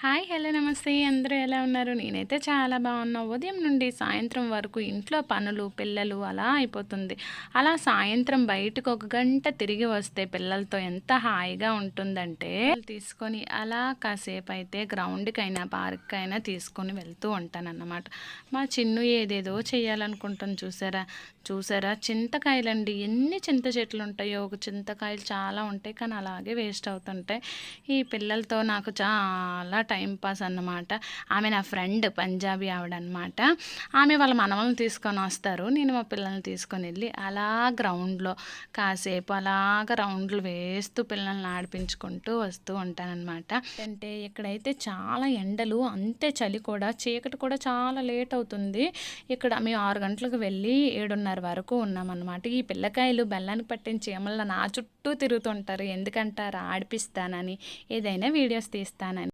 Hi! Hello! నమస్తే. అందరూ ఎలా ఉన్నారు? నేనైతే చాలా బాగున్నా. ఉదయం నుండి సాయంత్రం వరకు ఇంట్లో పనులు, పిల్లలు అలా అయిపోతుంది. అలా సాయంత్రం బయటకు ఒక గంట తిరిగి వస్తే పిల్లలతో ఎంత హాయిగా ఉంటుందంటే, తీసుకొని అలా కాసేపయితే గ్రౌండ్‌కైనా, పార్క్‌కైనా తీసుకొని వెళ్తూ ఉంటానన్నమాట. మా చిన్ను ఏదేదో చేయాలనుకుంటుంది చూసారా? చూసారా? చింతకాయలండి. ఎన్ని చింత చెట్లుంటాయో, ఒక చింతకాయలు చాలా ఉంటాయి. కానీ అలాగే వేస్ట్ అవుతుంటాయి. ఈ పిల్లలతో నాకు చాలా టైం పాస్ అన్నమాట. ఆమె నా ఫ్రెండ్ పంజాబీ ఆవిడనమాట. ఆమె వాళ్ళ మనవళ్ళని తీసుకొనొస్తారు. నేను మా పిల్లల్ని తీసుకొనెళ్ళి అలా గ్రౌండ్‌లో కాసేపు అలాగ రౌండ్‌లు వేస్తూ పిల్లల్ని ఆడిపించుకుంటూ వస్తూ ఉంటాననమాట. అంటే ఇక్కడైతే చాలా ఎండలు, అంతే చలి కూడా. చీకటి కూడా చాలా లేట్ అవుతుంది. ఇక్కడ మేము 6 గంటలకు వెళ్ళి 7:30 వరకు ఉన్నామనమాట. ఈ పిల్లకాయలు బెల్లానికి పట్టిన చీమల్లా నా చుట్టూ తిరుగుతుంటారు. ఎందుకంటారా? ఆడిపిస్తానని, ఏదైనా వీడియోస్ తీస్తానని.